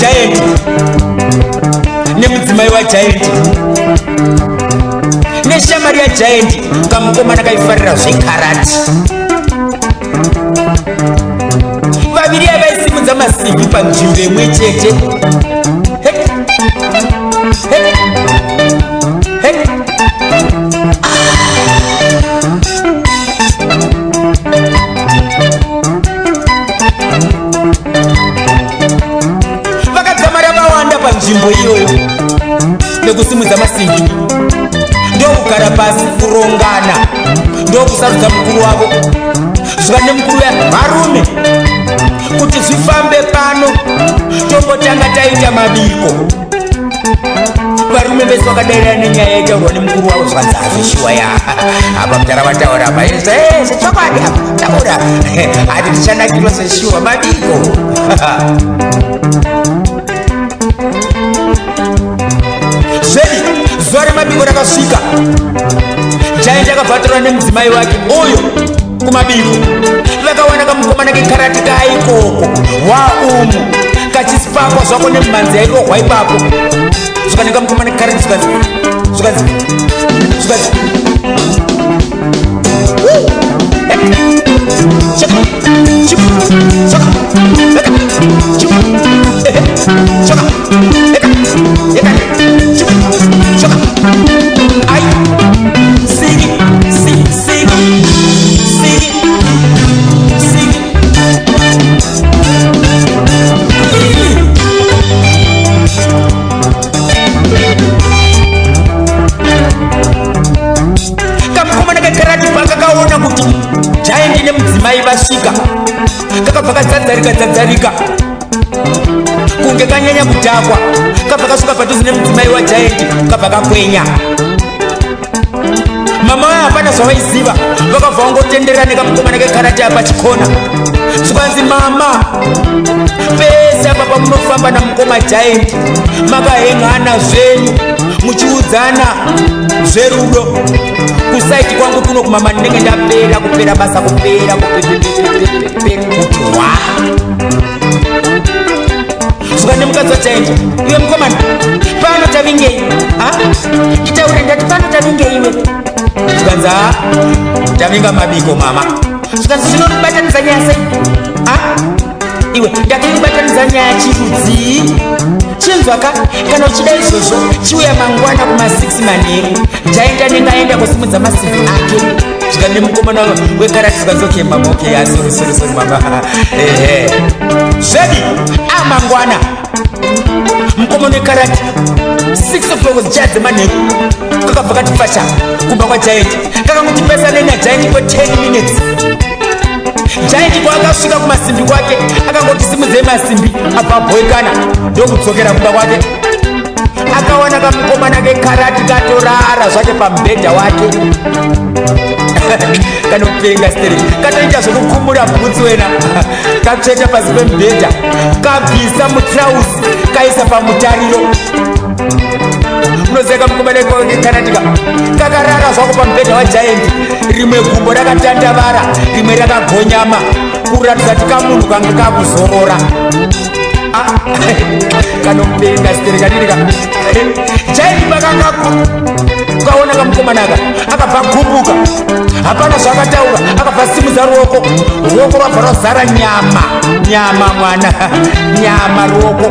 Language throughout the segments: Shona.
Giant nemudzimai waGiant neshamari yaGiant kamukomana kaifarira zvekarati. Vaviri avaisimudza masimbi panzvimbo imwe chete. Vakadzamara vawanda panzvimbo iyoyo nekusimudza masimbi. Ndokugara pasi kurongana, ndokusarudza mukuru wavo. Zvika nemukuru varume kuti zvifambe pano tombotanga taita mabiko. Varume vese vakadairana nenyaya yaitaurwa nemukuru wavo zvanzi hazvishuwa ya apa mutara vataura apa zvechokwadi apa taura hati tichanakirwa seshuwa mabiko. Zvedi zuva remabiko rakasvika. Giant akabvatirwa nemudzimai wake uyo kumabiko. Vakawana kamukomana kekarati kaikoko waumu kachisipakwa zvako nemumhanzi yairohwa ipapo. Zvakaneka mukomana kekarati zvikanzi Giant nemudzimai vasvika kakabva kadzadzarika kunge kanyanya kudhakwa. Kabva kasvika padhuze nemudzimai waGiant kabva kakwenya. Mama vayo hapana zvavaiziva, vakabva vangotenderera nekamukomana kekarati apa chikona. Zvikanzi mama, pese apa pamunofamba namukoma Giant makahengana zvenyu muchiudzana zverudo. Kusaiti kwangu kuno kumama ndenge ndapera kupera basa kupera kutwa. Zvukane mukadzi waGiant, iwe mukomana pano tavingei? Itaure ndati pano tavingei iwe? Zvikanzi tavinga mabiko mama. Zvikanzi zvinonibatanidza nyaya sei? Iwe ndakaibatanidza nyaya chirudzi. Chinzwaka kana uchida izvozvo chiuya mangwana kuma6 manheru. Giant anenge aenda kusimudza masimbi ake. Zvikane mukomana wekarati zvikanzi mama sorry mama. Zvedi amangwana mukomana wekarati 6 o'clock zichadze manheru kakabva kati pacha kumba kwaGiant kakangoti pesanei naGiant for 10 minutes. Giant kwaakasvika kumasimbi kwake akangoti simudzei masimbi abvabhoikana ndokudzokera kumba kwake. Akawana kamukomana kekarati katorara zvake pamubhedha wake. Kanopenga steri katoita zvokukumura bhutsi wena katsveta pasi pemubhedha kabvisa mutrauzi kaisa pamutariro. Unoziva kamukomana kekaratika kakarara zvako pamubhedha waGiant. Rimwe gumbo rakatandavara rimwe rakagonyama kuratidza kuti kamunhu kange kakuzorora. Kanopenga steri kadirika. Giant pakakaku ukaona kamukomanaka akabva kumbuka hapana zvakataura akabva simudza ruoko rwabva rwazara nyama mwana nyama ruoko.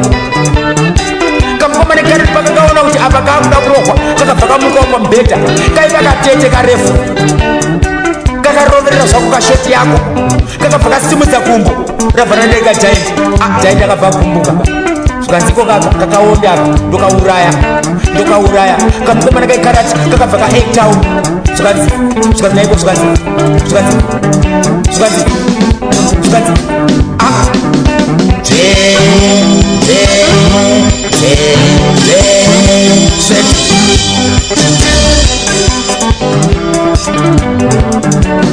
Kamukomana kekarati pakakaona kuti apa kakuda kurohwa kakabva kamukawo pamubhedha kaiva katete karefu kakaroverera zvako kashoti yako kakabva kasimudza kumbo rabva randaika Giant akabva kumbuka. Zvikanziko kakaonda ndokauraya kamukomana kekarati kakabva kaektown. Zvikanzi naiko zvikanzi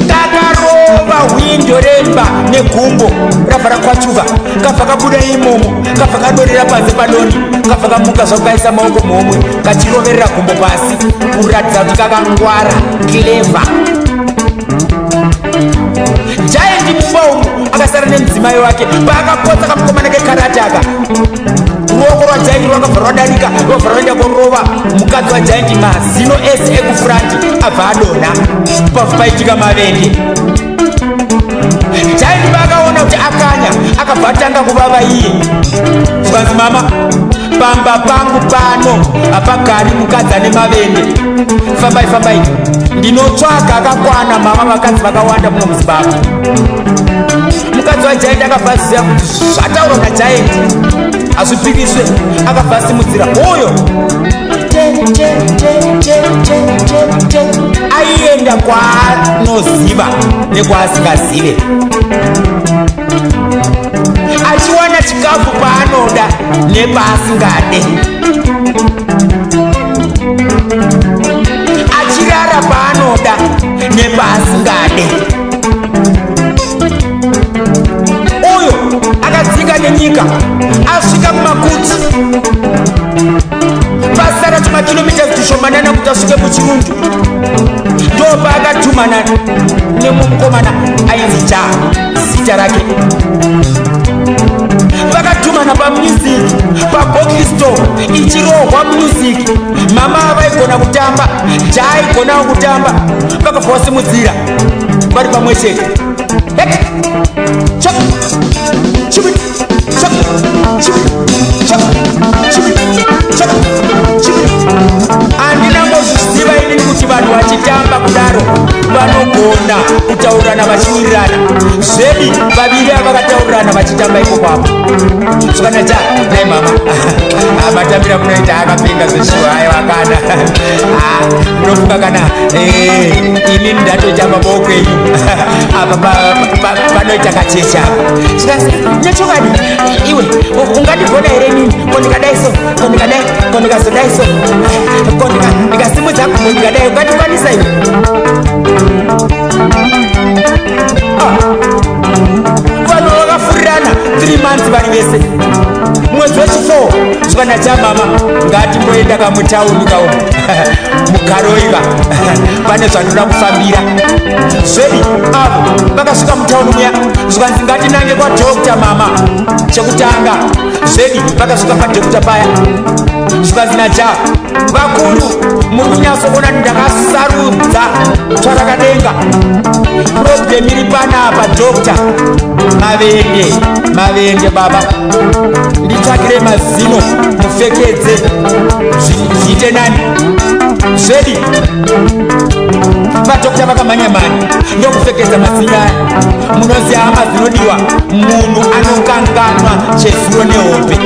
kakarova hwindo remba negumbo rabva rakwachuka kabva kabuda imomo kabva kadorera panze padoni kabva kamuka zvakukaisa maoko muhomwe kachiroverera gumbo pasi kuratidza kuti kakangwara clever. Giant mumba umu akasara nemudzimai wake paakapotsa kamukomana kekarati aka ruoko rwajaindi rwakabva rwadarika rwabva rwaenda korova mukadzi wajaindi mazino ese ekufurandi abva adonha pabva paitika mavende. Jaindi vakaona kuti akanya akabva atanga kuvava iye. Zvikanzi mama pamba pangu pano hapagari mukadzi ane mavende. Fambai fambai ndinotsvaga akakwana mama vakadzi vakawanda muno muZimbabwe. Mukadzi waJaindi akabva aziva kuti zvataurwa naJaindi hazvipikiswe, akabva asimudzira uyo aienda kwaanoziva nekwaasingazive, achiwana chikafu paanoda nepaasingade, achirara paanoda nepaasingade. Uyo akadzika nenyika asvika kumakuti pasara tumakilomita tushomanana kuti asvike muchirundu, ndopa akatumana nemukomana ainzi Ja zita rake. Vakatumana pamusic pabokisto ichirohwa music. Mama avaigona kutamba, Ja aigonawo kutamba, vakabva vasimudzira vari pamwe chete. Andinambozviziva inini kuti vanhu vachitamba kudaro vanogona kutaurirana vachiwirirana. Zvedi vaviri avakataurirana vachitamba ipopapo. Zvakana Ja nai mama matambira munoita akapenga zveshuwa aiwakana munofunga kana inini ndatotamba maoko enyu apa panoita kachecha. Zvikazi nechokadi iwe ungandigona here nini kondikadai so kondikadai kondikazodai so ndikasimudza kondikadai ungandikwanisa iwe. Vanhu vakafurirana 3 months vari vese. Mwedzi wechi4 zvikana Ja mama ngatimboenda kamutauni kaumu mukaroiva pane zvanoda kufambira. Zvedi avo vakasvika mutauni muya zvikanzi ngatinange kwadhokta mama chekutanga. Zvedi vakasvika padhokta paya zvikanzi naJa vakuru muri kunyatsoona ndakasarudza tsvarakadenga, problem iri panapa dhokta mavende baba nditsvakire mazino mupfekedze zviite nani. Zvedi vadhokta vakamhanyamhanya ndokupfekedza mazino aya. Munoziva hama dzinodiwa munhu anokanganwa chezuro nehope.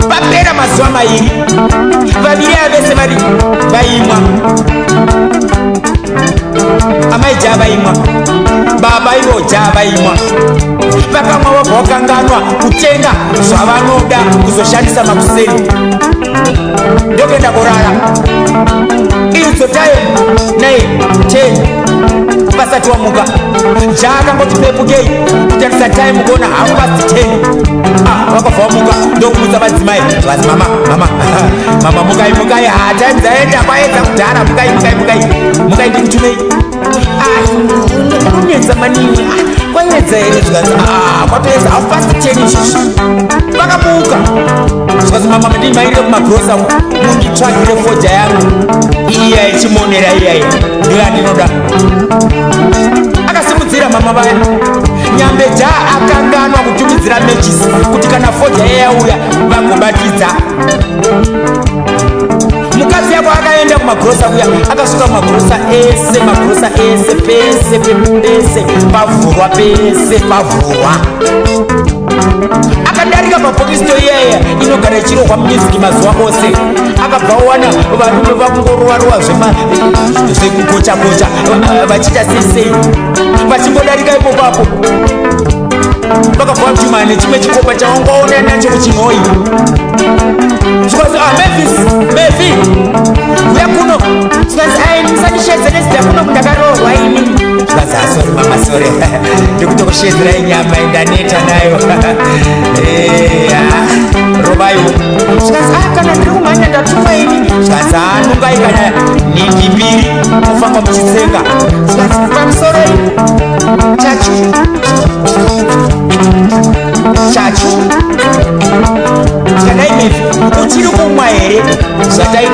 Vapera mazuva 2 vaviri avese vari vaimwa. Amai Ja vaimwa, baba ivo Ja vaimwa. Vakamwa vabva vakanganwa kutenga zvavanoda kuzoshandisa makuseni ndokuenda kurara. Idzo time 9-10 pasati wamuka. Ja akangoti pepukei kutarisa time kuona 10:30. Vakabva vamuka ndokumutsa madzimai vazi mama mukai time dzaenda kwaedza kudhara mukai ndikutumei. Kunetsa maningi kwaedza here zvikanzi kwatoedza 10:30 izvozvi. Vakamuka zvikanzi mama ndimaire kumagrosa munditsvakire foja yangu iya ichimonera iyai ndiyo yandinoda. Akasimudzira mama vaya. Nyambe Ja akanganwa kutumidzira mechisi kuti kana foja yauya vagobatidza. Mukadzi yako akaenda kumagrosa kuya akasvika kumagrosa ese pese pavhurwa pese pavhurwa. Akadarika pabokisto iyaya inogara ichirohwa music mazuva ose. Akabva awana varume vakungorowa zvekugocha vachiita sei vachimbodarika ipopapo. Vakabva vatumana nechimwe chikopa chaungaona nacho kuchinhoi. Zvikanzi Mavis uya kuno. Zvikanzi musandishedze nezita kuno kundakarohwa ini. Zvikanzi asori mama sore ndikutokushedzerai nyama indaneta nayo rovaiwo. Zvikanzi kana ndiri kumhanya ndatuma ini. Zvikanzi nungai kana nhingi 2 mufamba muchitsenga. Zvikanzi pamusoro chachu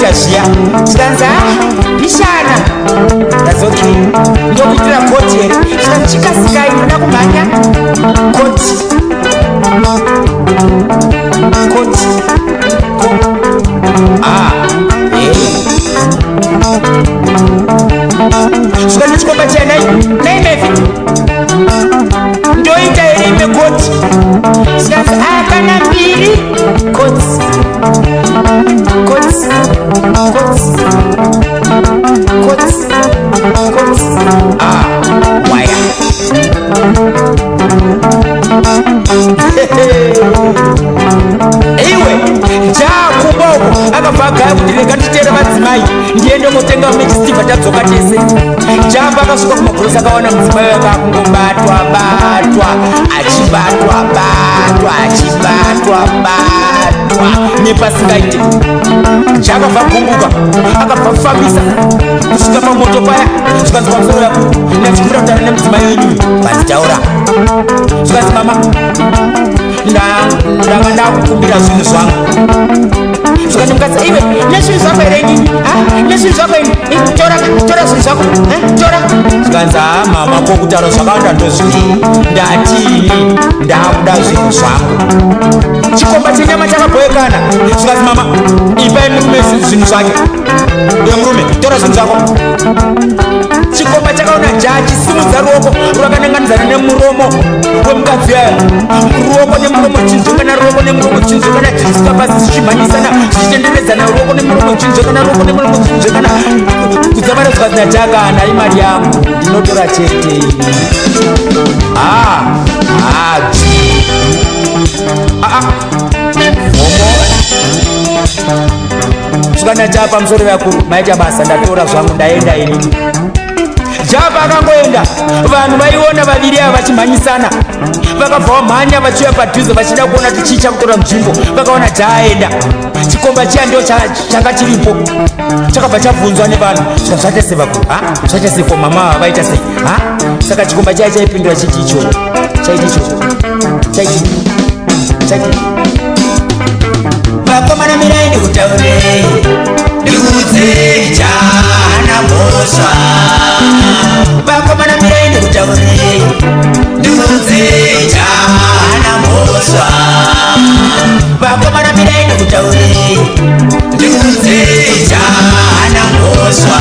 waita zviya tikanzi pishana dazoki ndokuitira koti here tikanzi chikasikai munoda kumhanya koti svika nechikomba chai naimefi ndoita here ime koti tikanzi kana mbiri koti waya iwe jakumboko akabvagaya kuti rega nditera madzimai ndiende kotenga mechisitivha tadzoka tese jamba akasvika kumagorosi akaona mudzimai akakungobatwa achibatwa nepasingaite jakabva kumbuka akabva kufambisa kusvika pamoto paya zvikanzi pamusoro yako ndachikura kutaura nemudzimai wenyu vazitaura zvikanzi mama ndanga ndakukumbira zvinhu zvangu zvikanzi mukadzi iwe nezvinhu zvako here inini nezvinhu zvako ini tora zvinhu zvako tora zvikanzi mama kokutaura zvakawanda ndozvii ndatini ndakuda zvinhu zvangu chikomba chenyama chakabhoyekana zvikanzi mama ipai murume zvinhu zvake uye murume tora zvinhu zvako chikomba chakaona jachisimudza ruoko rwakananganidzana nemuromo wemukadzi yayo ruoko nemuromo chinzvekana ruoko nemuromo chinzvekana zvisvika pasi zvichimhanyisana zvichitenderedzana ruoko nemuromo chinzvekana ruoko nemuromo chinzvekana kudzavara zvikanzi natakana imari yangu ndinotora chete zvikana java pamusoro yakuru maita basa ndatora zvangu ndaenda inini java akangoenda vanhu vaiona vaviri ava vachimhanyisana vakabva vamhanya vachiuya padhuze vachida kuona kuti chii chakutora nzvimbo vakaona jaaenda chikomba chiya ndo changa chiripo chakabva chabvunzwa nevanhu zvaita sei vakuru zvaita sei ko mama ava vaita sei saka chikomba chaya chaipindura chiti icho chaiti vakomana mirai ndikutaurei ndikuudzei chana mhosva vakomana mirai ndikutaurei ndikuudzei chana mhosva vakomana mirai ndikutaurei ndikuudzei chana mhosva